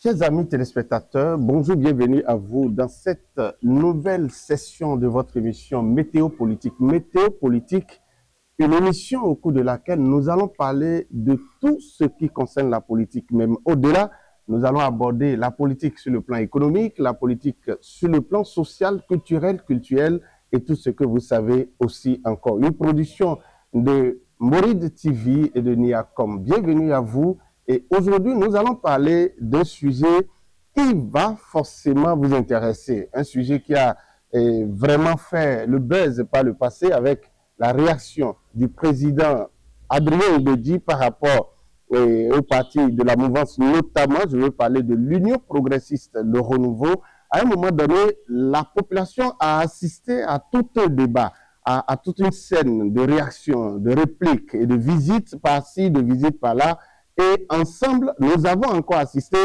Chers amis téléspectateurs, bonjour, bienvenue à vous dans cette nouvelle session de votre émission Météo Politique. Météo Politique, une émission au cours de laquelle nous allons parler de tout ce qui concerne la politique. Même au-delà, nous allons aborder la politique sur le plan économique, la politique sur le plan social, culturel et tout ce que vous savez aussi encore. Une production de Moride TV et de Niacom. Bienvenue à vous. Et aujourd'hui, nous allons parler d'un sujet qui va forcément vous intéresser. Un sujet qui a vraiment fait le buzz par le passé avec la réaction du président Adrien Mbedi par rapport au parti de la mouvance, notamment, je veux parler de l'Union progressiste, le renouveau. À un moment donné, la population a assisté à tout un débat, à toute une scène de réactions, de répliques et de visites par-ci, de visites par-là. Et ensemble, nous avons encore assisté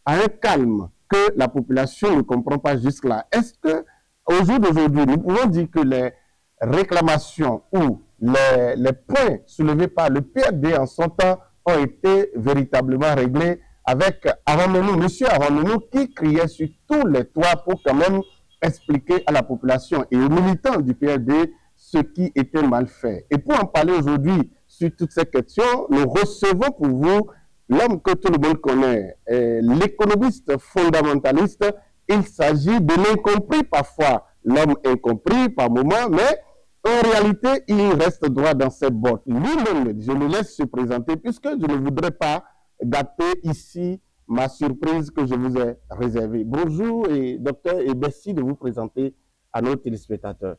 à un calme que la population ne comprend pas jusque-là. Est-ce qu'au jour d'aujourd'hui, nous pouvons dire que les réclamations ou les points soulevés par le PRD en son temps ont été véritablement réglés avec Aron-Menou, monsieur Aron-Menou, qui criait sur tous les toits pour quand même expliquer à la population et aux militants du PRD ce qui était mal fait. Et pour en parler aujourd'hui sur toutes ces questions, nous recevons pour vous l'homme que tout le monde connaît, l'économiste fondamentaliste. Il s'agit de l'incompris parfois, l'homme incompris par moment, mais en réalité, il reste droit dans ses bottes. Lui-même, je le laisse se présenter puisque je ne voudrais pas gâter ici ma surprise que je vous ai réservée. Bonjour, et docteur, et merci de vous présenter à nos téléspectateurs.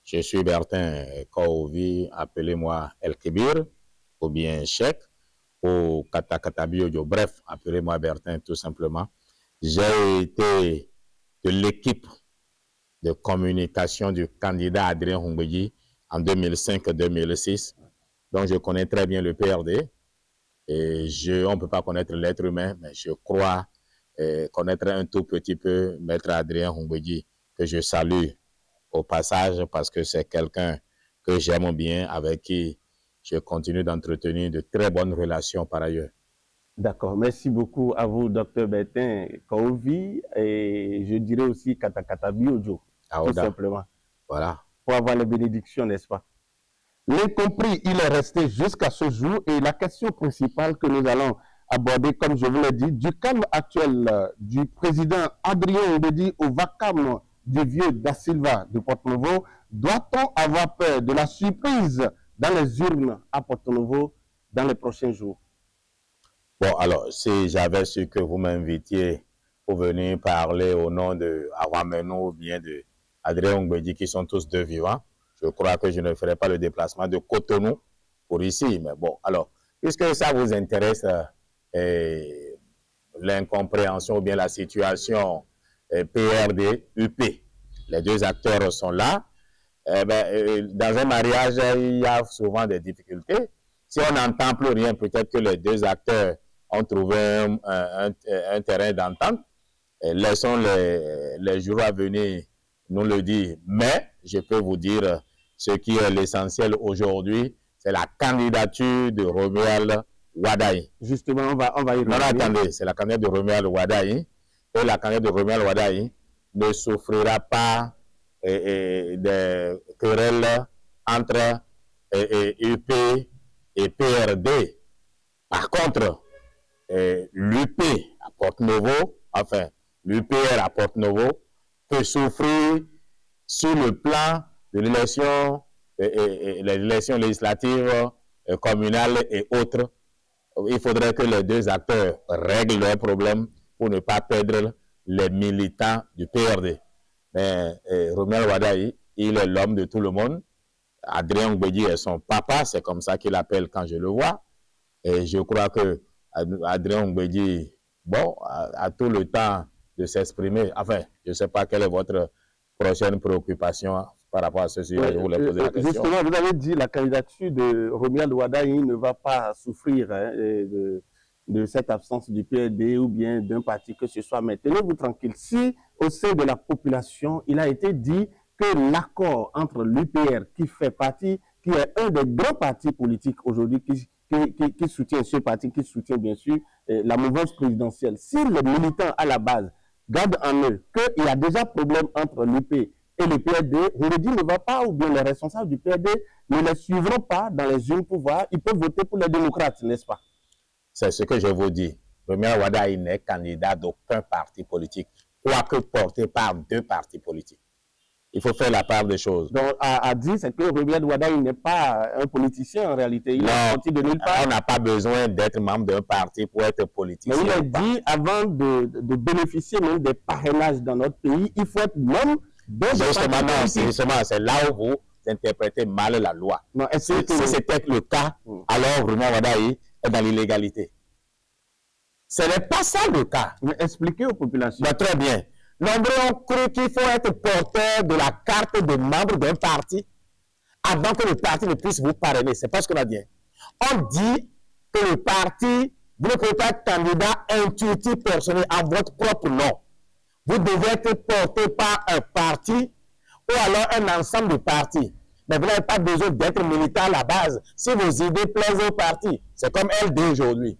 Je suis Bertin Kaovi, appelez-moi El Kébir, ou bien Cheikh, ou Katakatabiyo, bref, appelez-moi Bertin tout simplement. J'ai été de l'équipe de communication du candidat Adrien Mbedi en 2005-2006. Donc je connais très bien le PRD. Et on ne peut pas connaître l'être humain, mais je crois connaître un tout petit peu Maître Adrien Mbedi, que je salue au passage parce que c'est quelqu'un que j'aime bien, avec qui je continue d'entretenir de très bonnes relations par ailleurs. D'accord, merci beaucoup à vous, docteur Bertin Kaovi, et je dirais aussi Katakatabiyo, tout simplement. Voilà. Pour avoir les bénédictions, n'est-ce pas? L'incompris, il est resté jusqu'à ce jour, et la question principale que nous allons aborder, comme je vous l'ai dit, du calme actuel du président Adrien Mbedi au vacarme du vieux Da Silva de Porto-Novo, doit-on avoir peur de la surprise dans les urnes à Porto-Novo dans les prochains jours? Bon, alors, si j'avais su que vous m'invitiez pour venir parler au nom de Aron-Menou ou bien de Adrien Mbedi, qui sont tous deux vivants, je crois que je ne ferai pas le déplacement de Cotonou pour ici. Mais bon, alors, puisque ça vous intéresse, l'incompréhension ou bien la situation PRD-UP, les deux acteurs sont là. Dans un mariage, il y a souvent des difficultés. Si on n'entend plus rien, peut-être que les deux acteurs ont trouvé un terrain d'entente. Laissons les jours à venir nous le dire. Mais je peux vous dire ce qui est l'essentiel aujourd'hui, c'est la candidature de Romuald Wadaï. Justement, on va y revenir. Non, attendez, c'est la candidature de Romuald Wadaï. Et la candidature de Romuald Wadaï ne souffrira pas des querelles entre UP et PRD. Par contre, l'UP à Porto-Novo, enfin, l'UPR à Porto-Novo peut souffrir sur le plan de l'élection, les élections législatives, communales et autres. Il faudrait que les deux acteurs règlent leurs problèmes pour ne pas perdre les militants du PRD. Mais Romuald Wadaï, il est l'homme de tout le monde. Adrien Mbedi est son papa, c'est comme ça qu'il l'appelle quand je le vois. Et je crois que Adrien Mbedi, bon, a tout le temps de s'exprimer. Enfin, je ne sais pas quelle est votre prochaine préoccupation par rapport à ce sujet. Je voulais poser la question. Justement, vous avez dit que la candidature de Romuald Wadaï ne va pas souffrir de cette absence du PRD ou bien d'un parti que ce soit. Mais tenez-vous tranquille. Si au sein de la population, il a été dit que l'accord entre l'UPR, qui fait partie, qui est un des grands partis politiques aujourd'hui, qui soutient ce parti, qui soutient bien sûr la mouvance présidentielle, si les militants à la base gardent en eux qu'il y a déjà problème entre l'UP et le PRD, Roulédi ne va pas, ou bien les responsables du PRD ne les suivront pas dans les urnes pour voir, ils peuvent voter pour les démocrates, n'est-ce pas? C'est ce que je vous dis. Romuald Wardai n'est candidat d'aucun parti politique, quoique porté par 2 partis politiques. Il faut faire la part des choses. Donc, à dire, c'est que Romuald Wardai n'est pas un politicien en réalité. Il est sorti de nulle part. On n'a pas besoin d'être membre d'un parti pour être politicien. Mais il a dit, avant de bénéficier même des parrainages dans notre pays, il faut être membre d'un parti. Justement, c'est là où vous interprétez mal la loi. Non, si c'était le cas, alors Romuald Wardai est dans l'illégalité. Ce n'est pas ça le cas. Mais expliquez aux populations. Ben, très bien. Nombreux ont cru qu'il faut être porteur de la carte de membre d'un parti avant que le parti ne puisse vous parrainer. C'est pas ce qu'on a dit. On dit que le parti, vous ne pouvez pas être candidat intuitif personnel en votre propre nom. Vous devez être porté par un parti ou alors un ensemble de partis. Mais vous n'avez pas besoin d'être militant à la base. Si vos idées plaisent au parti, c'est comme LD aujourd'hui.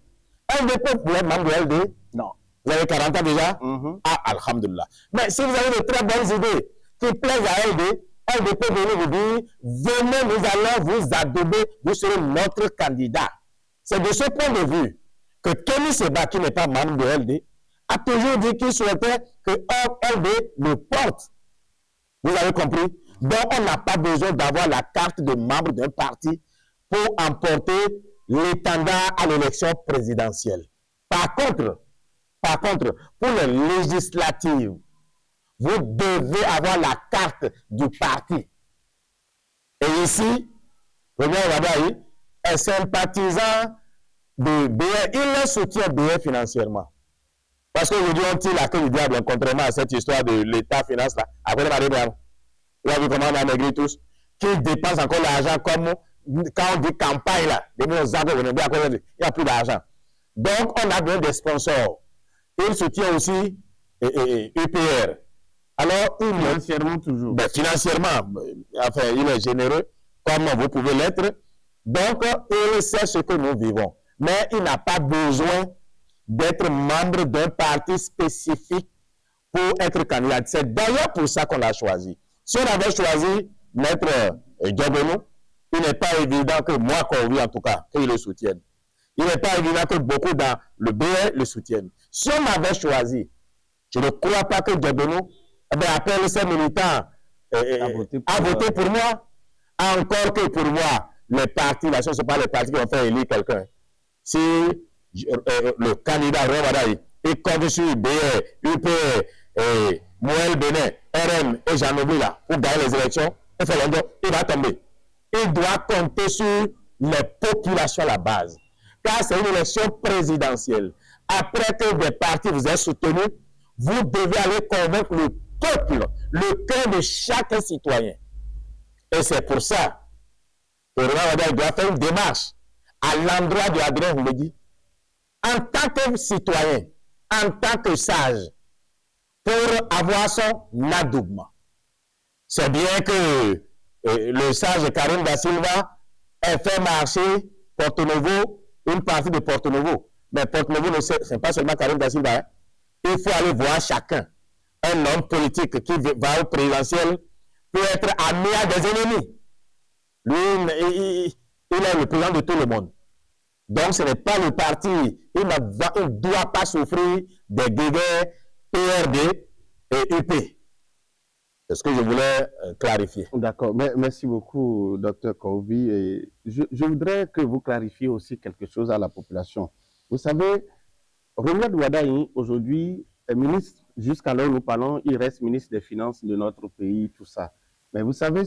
LD peut vous être membre de LD? Non. Vous avez 40 ans déjà? Ah, alhamdulillah. Mais si vous avez de très bonnes idées qui plaisent à LD, LD peut venir vous dire, venez, nous allons vous adouber, vous serez notre candidat. C'est de ce point de vue que Kenny Seba, qui n'est pas membre de LD, a toujours dit qu'il souhaitait que LD le porte. Vous avez compris? Donc, on n'a pas besoin d'avoir la carte de membre d'un parti pour emporter l'étendard à l'élection présidentielle. Par contre, pour les législatives, vous devez avoir la carte du parti. Et ici, Romuald Wardai est sympathisant de BR. Il le soutient BR financièrement. Parce qu'aujourd'hui, on tire la queue du diable, contrairement à cette histoire de l'État finance là. Après le Marie Brown, vous avez vu comment on a maigri tous, qui dépensent encore l'argent comme quand on dit campagne là, il n'y a plus d'argent. Donc, on a besoin des sponsors. Il soutient aussi UPR. Alors, financièrement toujours. Ben, financièrement, enfin, il est généreux, comme vous pouvez l'être. Donc, il sait ce que nous vivons. Mais il n'a pas besoin d'être membre d'un parti spécifique pour être candidat. C'est d'ailleurs pour ça qu'on l'a choisi. Si on avait choisi Maître Diabono, il n'est pas évident que moi, Kovi en tout cas, qu'il le soutienne. Il n'est pas évident que beaucoup dans le BR le soutiennent. Si on avait choisi, je ne crois pas que Diabono appelle ses militants à voter pour moi. Encore que pour moi, les partis, là, ce ne sont pas les partis qui vont faire élire quelqu'un. Si le candidat Romuald Wardai est contre sur BR, UPR, Moël Bénin, RM et Jean Nobly là, pour gagner les élections, il va tomber. Il doit compter sur les populations à la base. Car c'est une élection présidentielle. Après que des partis vous aient soutenu, vous devez aller convaincre le peuple, le cœur de chaque citoyen. Et c'est pour ça que Romuald Wardai doit faire une démarche à l'endroit de Adrien Roulédi, en tant que citoyen, en tant que sage, pour avoir son adoubement. C'est bien que le sage Karim Da Silva ait fait marcher Porto Novo, une partie de Porto Novo. Mais Porto Novo, ce n'est pas seulement Karim Da Silva. Hein. Il faut aller voir chacun. Un homme politique qui va au présidentiel peut être ami à des ennemis. Lui, il est le président de tout le monde. Donc, ce n'est pas le parti. Il ne doit pas souffrir des guerres PRD et UP. C'est ce que je voulais clarifier. D'accord. Merci beaucoup, Dr Kovi. Et je voudrais que vous clarifiez aussi quelque chose à la population. Vous savez, Romuald Wardai, aujourd'hui, est ministre, jusqu'alors nous parlons, il reste ministre des Finances de notre pays, tout ça. Mais vous savez,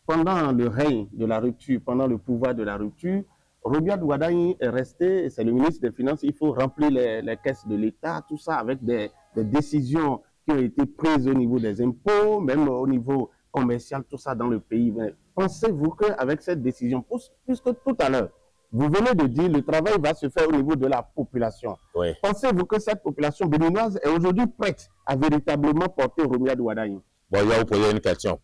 pendant le règne de la rupture, pendant le pouvoir de la rupture, Romuald Wardai est resté, c'est le ministre des Finances, il faut remplir les caisses de l'État, tout ça, avec des décisions qui ont été prises au niveau des impôts, même au niveau commercial, tout ça dans le pays. Pensez-vous qu'avec cette décision, puisque tout à l'heure, vous venez de dire le travail va se faire au niveau de la population. Oui. Pensez-vous que cette population béninoise est aujourd'hui prête à véritablement porter Romuald Wardai? Bon, je vais vous poser une question.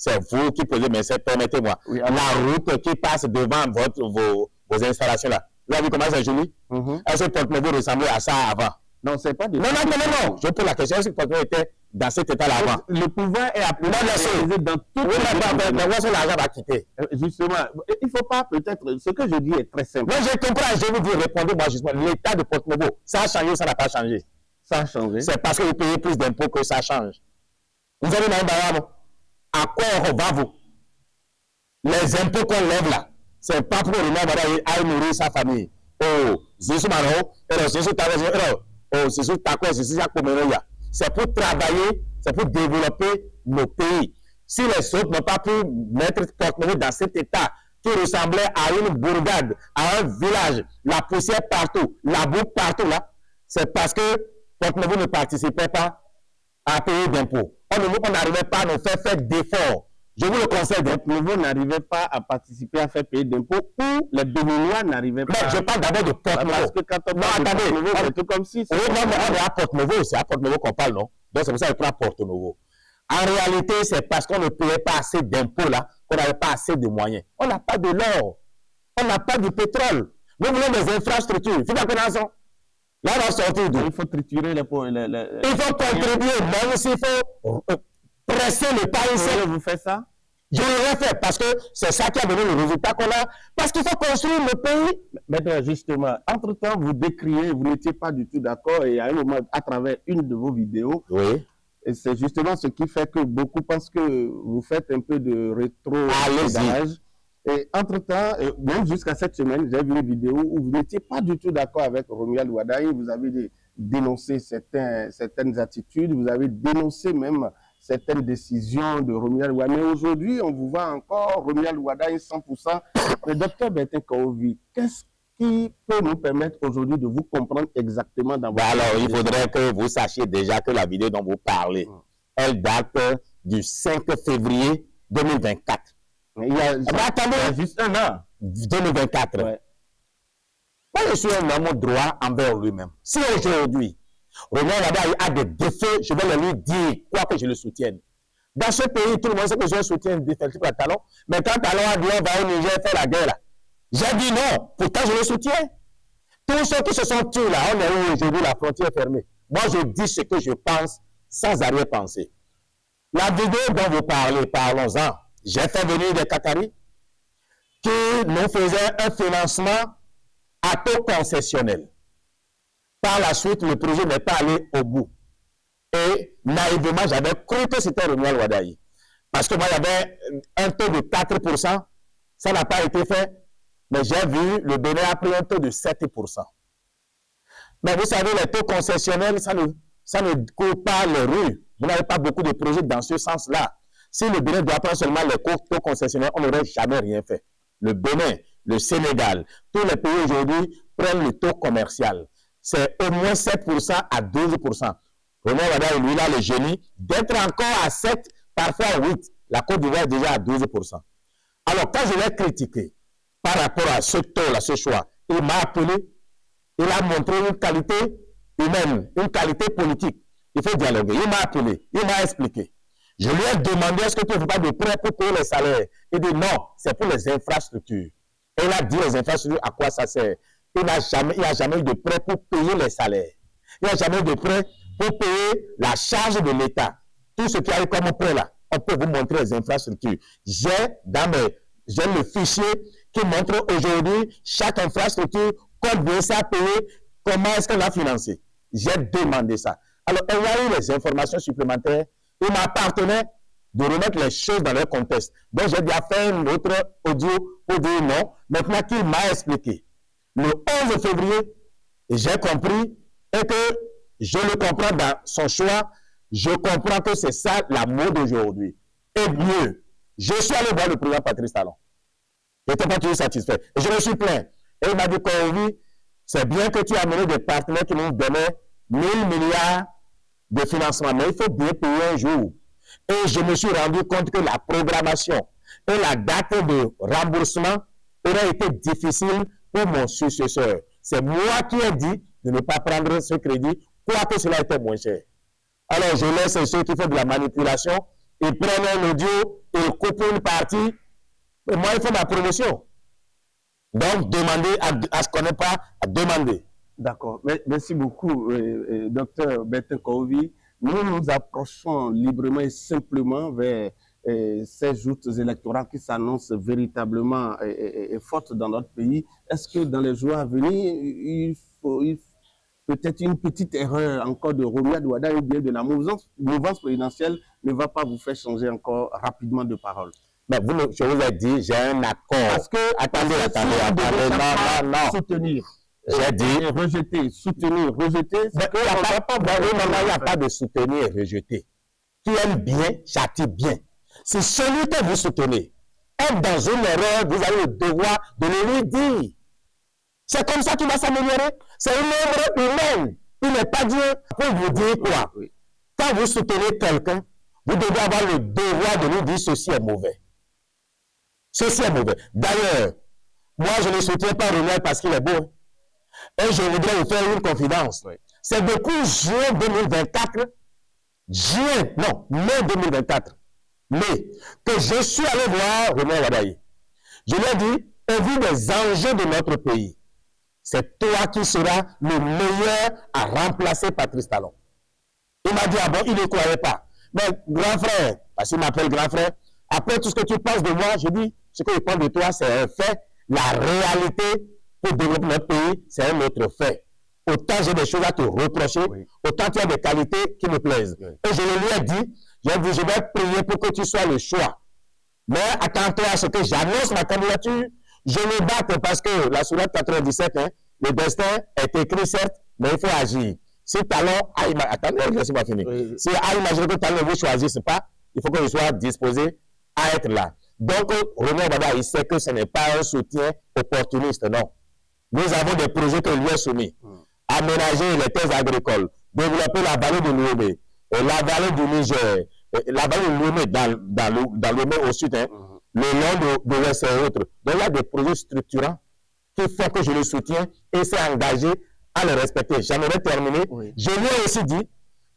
c'est vous qui posez, mais permettez-moi. Oui, la route qui passe devant vos installations là. Vous avez vu comment c'est joli? Est-ce que Porte-Nouveau ressemblait à ça avant? Non, c'est pas de... Non. Je pose la question, est-ce que Porte-Nouveau était dans cet état-là avant? Le pouvoir est appelé dans tout. Oui, mais où est-ce que l'argent va quitter? Justement, il ne faut pas peut-être... Ce que je dis est très simple. Moi, je comprends, je vous dis, répondez-moi justement. L'état de Porte-Nouveau, ça a changé ou ça n'a pas changé? Ça a changé. C'est parce que vous payez plus d'impôts que ça change. Vous avez un barrage. À quoi on va vous? Les impôts qu'on lève là, c'est pas pour aller nourrir sa famille. Oh, c'est pour travailler, c'est pour développer nos pays. Si les autres n'ont pas pu mettre Porte-Nouveau dans cet état qui ressemblait à une bourgade, à un village, la poussière partout, la boue partout là, c'est parce que Porte-Nouveau ne participait pas à payer d'impôts. On n'arrivait pas à nous faire d'efforts. Je vous le conseille. Porte-Nouveau n'arrivait pas à participer à faire payer d'impôts ou les Béninois n'arrivaient pas. Je parle d'abord de Porte-Nouveau. Parce que quand on parle de Porte-Nouveau, c'est tout comme si... Oui, non, mais on est à Porte-Nouveau. C'est à Porte-Nouveau qu'on parle, non? Donc c'est pour ça qu'on prend Porte-Nouveau. En réalité, c'est parce qu'on ne payait pas assez d'impôts là, qu'on n'avait pas assez de moyens. On n'a pas de l'or. On n'a pas du pétrole. Nous voulons des infrastructures. C'est la connaissance. Là, on va sortir d'où? Il faut triturer les... Il faut contribuer, même s'il faut presser le pas ici. Vous faites ça? Je l'aurais fait parce que c'est ça qui a donné le résultat qu'on a. Parce qu'il faut construire le pays. Mais justement, entre-temps, vous décriez, vous n'étiez pas du tout d'accord et à un moment, à travers une de vos vidéos, oui. Et c'est justement ce qui fait que beaucoup pensent que vous faites un peu de rétro-pédalage. Et entre-temps, même jusqu'à cette semaine, j'ai vu une vidéo où vous n'étiez pas du tout d'accord avec Romuald Wadaye. Vous avez dénoncé certaines attitudes, vous avez dénoncé même certaines décisions de Romuald Wadaye. Mais aujourd'hui, on vous voit encore Romuald Wadaye 100%. Le docteur Bertin Kaovi, qu'est-ce qui peut nous permettre aujourd'hui de vous comprendre exactement dans votre... Alors, il faudrait que vous sachiez déjà que la vidéo dont vous parlez, elle date du 5 février 2024. Il y a juste un an. 2024. Ouais. Moi, je suis un homme droit envers lui-même. Si aujourd'hui, Romuald Wadaye a des défauts, je vais lui dire quoi que je le soutienne. Dans ce pays, tout le monde sait que je soutiens définitivement Talon. Mais quand Talon a dit on va au Niger faire la guerre, là, j'ai dit non. Pourtant, je le soutiens. Tous ceux qui se sont tués là, on est où aujourd'hui, la frontière fermée. Moi, je dis ce que je pense sans arrière-pensée. La vidéo dont vous parlez, parlons-en. J'ai fait venir des Qataris qui nous faisaient un financement à taux concessionnel. Par la suite, le projet n'est pas allé au bout. Et naïvement, j'avais cru que c'était Romuald Wadaye. Parce que moi, il y avait un taux de 4%. Ça n'a pas été fait. Mais j'ai vu, le Bénin a pris un taux de 7%. Mais vous savez, les taux concessionnels, ça ne court pas les rues. Vous n'avez pas beaucoup de projets dans ce sens-là. Si le Bénin doit prendre seulement les taux concessionnels, on n'aurait jamais rien fait. Le Bénin, le Sénégal, tous les pays aujourd'hui prennent le taux commercial. C'est au moins 7% à 12%. Romuald Wadaye, lui, là, le génie, d'être encore à 7, parfois à 8. La Côte d'Ivoire est déjà à 12%. Alors, quand je l'ai critiqué par rapport à ce taux-là, ce choix, il m'a appelé, il a montré une qualité humaine, une qualité politique. Il faut dialoguer. Il m'a appelé, il m'a expliqué. Je lui ai demandé, est-ce que tu ne fais pas de prêt pour payer les salaires? Il dit non, c'est pour les infrastructures. Et il a dit les infrastructures, à quoi ça sert? Il n'a jamais eu de prêt pour payer les salaires. Il n'a jamais eu de prêt pour payer la charge de l'État. Tout ce qui arrive comme prêt là, on peut vous montrer les infrastructures. J'ai le fichier qui montre aujourd'hui chaque infrastructure, combien ça a payé, comment est-ce qu'on l'a financé. J'ai demandé ça. Alors, il y a eu les informations supplémentaires. Il m'appartenait de remettre les choses dans leur contexte. Donc, j'ai déjà fait un autre audio pour dire non. Maintenant qu'il m'a expliqué. Le 11 février, j'ai compris et que je le comprends dans son choix. Je comprends que c'est ça la mode d'aujourd'hui. Et mieux, je suis allé voir le président Patrice Talon. Je n'étais pas toujours satisfait. Et je me suis plaint. Et il m'a dit, Kaovi, c'est bien que tu as amené des partenaires qui nous donnaient 1000 milliards de financement, mais il faut bien payer un jour. Et je me suis rendu compte que la programmation et la date de remboursement aurait été difficile pour mon successeur. C'est moi qui ai dit de ne pas prendre ce crédit, quoique cela était moins cher. Alors je laisse ceux qui font de la manipulation, ils prennent un audio il coupe une partie, et moi, il faut ma promotion. Donc, demander à ce qu'on n'ait pas à demander. D'accord. Merci beaucoup, docteur Bertin Kouovi. Nous nous approchons librement et simplement vers ces joutes électorales qui s'annoncent véritablement fortes dans notre pays. Est-ce que dans les jours à venir, il faut peut-être une petite erreur encore de Romuald Wada ou bien de la mouvance présidentielle ne va pas vous faire changer encore rapidement de parole? Mais je vous ai dit, j'ai un accord. Parce que, attendez, non. Soutenir. J'ai dit. Rejeter, soutenir, rejeter. Il n'y a pas de soutenir et rejeter. Qui aime bien, châtie bien. C'est celui que vous soutenez. Être dans une erreur, vous avez le devoir de le lui dire. C'est comme ça qu'il va s'améliorer. C'est une œuvre humaine. Il n'est pas Dieu. Pour vous dire quoi? Oui. Quand vous soutenez quelqu'un, vous devez avoir le devoir de lui dire ceci est mauvais. Ceci est mauvais. D'ailleurs, moi, je ne soutiens pas Romuald parce qu'il est beau. Et je voudrais vous faire une confidence. Oui. C'est depuis juin 2024, mai 2024, que je suis allé voir Romuald Wadaye. Je lui ai dit, au vu des enjeux de notre pays, c'est toi qui seras le meilleur à remplacer Patrice Talon. Il m'a dit, ah bon, il ne croyait pas. Mais grand frère, parce qu'il m'appelle grand frère, après tout ce que tu penses de moi, je dis, ce que je pense de toi, c'est un fait. La réalité pour développer notre pays, c'est un autre fait. Autant j'ai des choses à te reprocher, oui, autant tu as des qualités qui me plaisent. Oui. Et je lui ai dit, je vais prier pour que tu sois le choix. Mais attends-toi à ce que j'annonce ma candidature. Je me batte parce que la sourate 97, le destin est écrit certes, mais il faut agir. Si Talon attendez, laissez-moi finir. Oui. Si a imaginé que Talon ne vous choisisse pas, il faut que je sois disposé à être là. Donc, Romuald Wadaye, il sait que ce n'est pas un soutien opportuniste, non. Nous avons des projets que lui a soumis. Aménager les terres agricoles, développer la vallée de l'Ouémé, la vallée du Niger, la vallée de l'Ouémé dans l'Ouémé au sud, le long de l'Ouest et autres. Donc, il y a des projets structurants qui font que je le soutiens et s'est engagé à le respecter. J'aimerais terminer. Oui. Je lui ai aussi dit,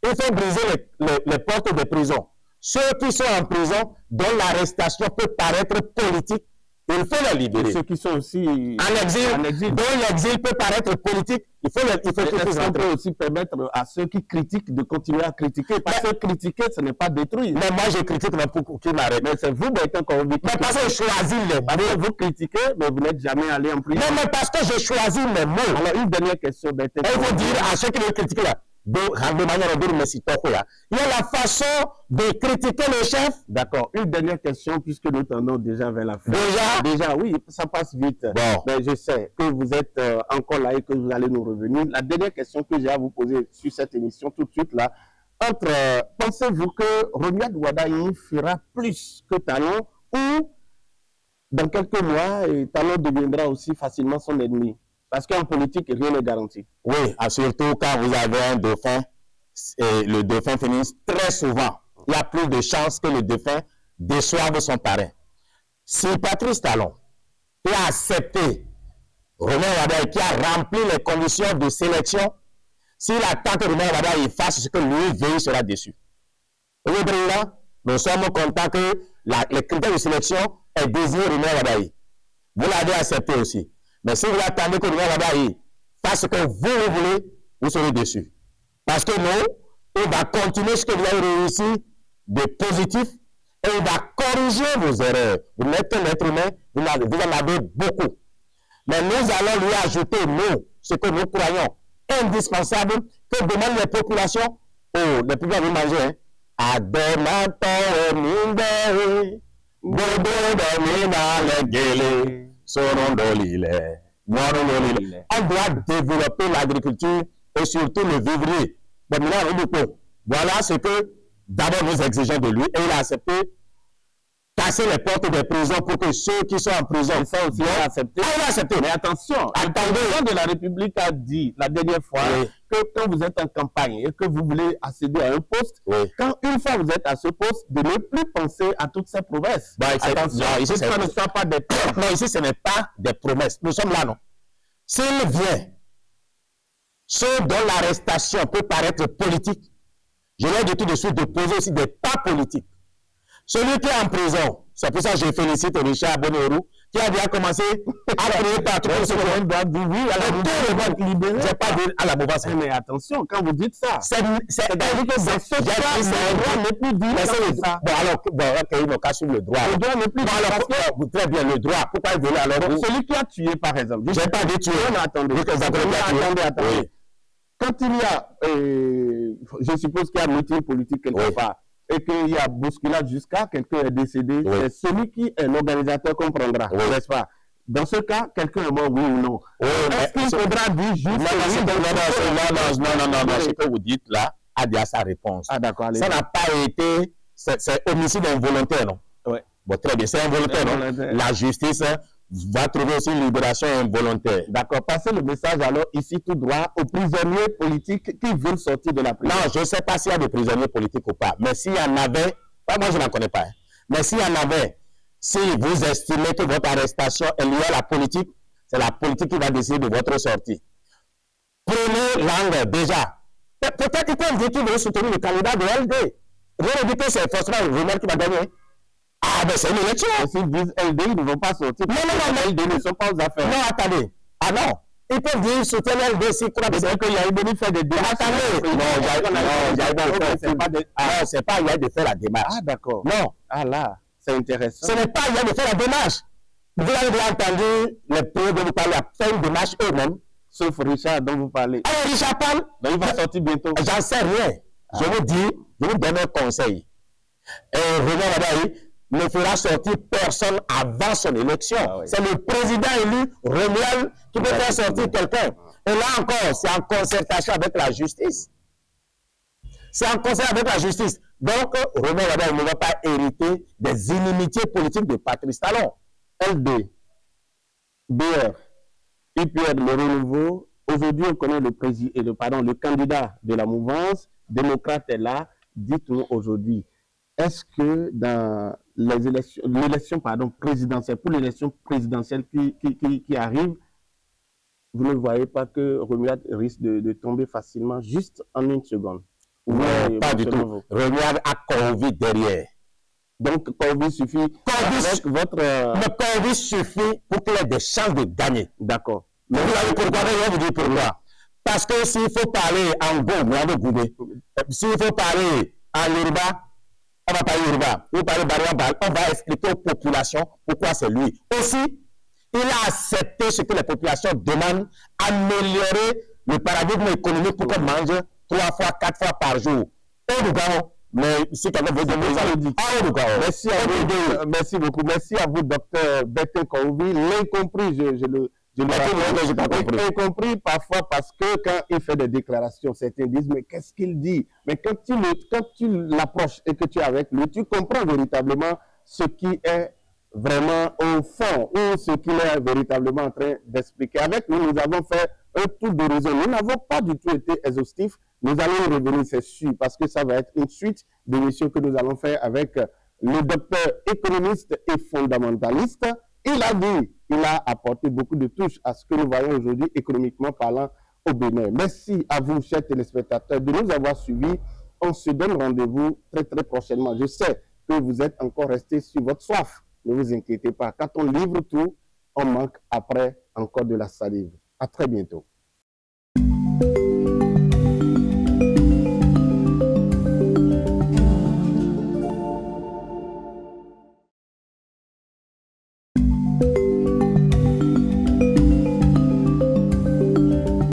il faut briser les portes des prisons. Ceux qui sont en prison, dont l'arrestation peut paraître politique, il faut les libérer. Et ceux qui sont aussi en exil, dont l'exil peut paraître politique, il faut qu'on peut aussi permettre à ceux qui critiquent de continuer à critiquer. Parce que critiquer, ce n'est pas détruire. Mais moi, je critique pour qui m'arrête. Mais c'est vous, Bertin Kouovi. Mais parce que je choisis les mots. Vous critiquez, mais vous n'êtes jamais allé en prison. Non, mais parce que je choisis mes mots. Alors, une dernière question, Bertin Kouovi. Il faut dire à ceux qui veulent critiquer là. Il y a la façon de critiquer le chef. D'accord. Une dernière question, puisque nous tendons déjà vers la fin. Déjà, oui, ça passe vite. Bon. Mais je sais que vous êtes encore là et que vous allez nous revenir. La dernière question que j'ai à vous poser sur cette émission tout de suite là. Pensez-vous que Romuald Wadaye fera plus que Talon ou dans quelques mois, Talon deviendra aussi facilement son ennemi? Parce qu'en politique, rien n'est garanti. Oui, surtout quand vous avez un dauphin, et le dauphin finit très souvent. Il y a plus de chances que le dauphin déçoive son parrain. Si Patrice Talon qui a accepté Romuald Wadaye, qui a rempli les conditions de sélection, s'il attend que Romuald Wadaye fasse ce que lui veut, il sera déçu. Oui, Président, nous sommes contents que les critères de sélection aient désigné Romuald Wadaye. Vous l'avez accepté aussi. Mais si vous attendez que Romuald Wadaye fasse ce que vous voulez, vous serez déçus. Parce que nous, il va continuer ce que vous avez réussi de positif et il va corriger vos erreurs. Vous n'êtes qu'un être humain, vous en avez beaucoup. Mais nous allons lui ajouter, nous, ce que nous croyons indispensable, que demandent les populations. Oh, les populations vont manger. Ademato minde, bobo domina le guele. On doit développer l'agriculture et surtout le vivrier. Voilà ce que d'abord nous exigeons de lui et il a accepté casser les portes des prisons pour que ceux qui sont en prison. Et ça aussi, il a accepté. Il a accepté. Mais attention, le président de la République a dit la dernière fois que quand vous êtes en campagne et que vous voulez accéder à un poste, quand une fois vous êtes à ce poste, de ne plus penser à toutes ces promesses. Attention, ici, ça ne soit pas des promesses. Non, ici, ce n'est pas des promesses. Nous sommes là, non. S'il vient, ceux dont l'arrestation peut paraître politique, je leur dis tout de suite de poser aussi des pas politiques. Celui qui est en prison, c'est pour ça que je félicite Richard Bonorou, qui a déjà commencé à créer partout ce qu'on doit dire. Oui, à la mouvance, je pas dire à la mouvance. Mais attention, quand vous dites ça, c'est-à-dire que c'est ce droit n'est plus dit. Bon, alors, ok, il n'a qu'à suivre le droit. Le droit n'est plus dit. Alors, très bien, le droit. Pourquoi il veut alors? Celui qui a tué, par exemple. Je n'ai pas dit tuer. Attendez. Quand il y a, je suppose qu'il y a un meeting politique quelque part, et qu'il y a bousculade jusqu'à quelqu'un est décédé, c'est celui qui est l'organisateur comprendra, n'est-ce pas? Dans ce cas, quelqu'un est mort, oui ou non? Est-ce qu'il faudra dire juste... Non, ce que vous dites là a déjà sa réponse. Ah d'accord, ça n'a pas été... C'est homicide involontaire, non? Oui. Bon, très bien, c'est involontaire, non? La justice va trouver aussi une libération involontaire. D'accord, passez le message alors ici tout droit aux prisonniers politiques qui veulent sortir de la prison. Non, je ne sais pas s'il y a des prisonniers politiques ou pas, mais s'il y en avait, moi je n'en connais pas, mais s'il y en avait, si vous estimez que votre arrestation est liée à la politique, c'est la politique qui va décider de votre sortie. Prenez langue déjà. Peut-être qu'ils peuvent dire qu'ils veulent soutenir le candidat de LD. Vous ne dites que c'est forcément Rumel qui va gagner. Ah, ben c'est une élection. S'ils disent LD, ils ne vont pas sortir. Non, LD ne sont pas aux affaires. Non, attendez. Ah non. Ils peuvent dire soutiennent LD s'ils croient que c'est qu'il y a eu de faire des démarches. Attendez. Non, c'est pas il y a de faire la démarche. Ah, d'accord. Non. Ah là, c'est intéressant. Ce n'est pas il y a de faire la démarche. Vous avez déjà entendu les pays dont vous parlez à faire une démarche eux-mêmes. Sauf Richard dont vous parlez. Alors Richard parle. Mais il va sortir bientôt. J'en sais rien. Je vous dis, je vous donne un conseil. René Wadaï ne fera sortir personne avant son élection. C'est le président élu, Romuald, qui peut faire sortir quelqu'un. Et là encore, c'est en concertation avec la justice. C'est en concertation avec la justice. Donc, Romuald Wadaï ne va pas hériter des inimitiés politiques de Patrice Talon. LD, BR, UPR, le renouveau. Aujourd'hui, on connaît le candidat de la mouvance démocrate est là. Dites-nous aujourd'hui, est-ce que dans l'élection présidentielle, pour l'élection présidentielle qui arrive, vous ne voyez pas que Romuald risque de tomber facilement juste en une seconde? Non, pas du tout. Romuald a Corvi derrière. Donc, Corvi suffit. Le Corvi suffit pour qu'il ait des chances de gagner. D'accord. Mais vous savez pourquoi? Je vais vous dire pourquoi. Parce que s'il faut parler en Go, s'il faut parler en Yoruba, on va parler Yoruba. Vous parlez Bariambal, on va expliquer aux populations pourquoi c'est lui. Aussi, il a accepté ce que les populations demandent, améliorer le paradigme économique pour qu'on mange 3 fois, 4 fois par jour. Mais si quelqu'un veut donner ça, il dit. Merci à vous. Merci beaucoup. Merci à vous, docteur Bertin Corvi. L'incompris, j'ai compris parfois parce que quand il fait des déclarations, certains disent, mais qu'est-ce qu'il dit? Mais quand tu l'approches et que tu es avec lui, tu comprends véritablement ce qui est vraiment au fond ou ce qu'il est véritablement en train d'expliquer. Avec nous, nous avons fait un tour d'horizon. Nous n'avons pas du tout été exhaustifs. Nous allons y revenir, c'est sûr, parce que ça va être une suite d'émissions que nous allons faire avec le docteur économiste et fondamentaliste. Il a dit, il a apporté beaucoup de touches à ce que nous voyons aujourd'hui économiquement parlant au Bénin. Merci à vous, chers téléspectateurs, de nous avoir suivis. On se donne rendez-vous très très prochainement. Je sais que vous êtes encore restés sur votre soif. Ne vous inquiétez pas. Quand on livre tout, on manque après encore de la salive. À très bientôt.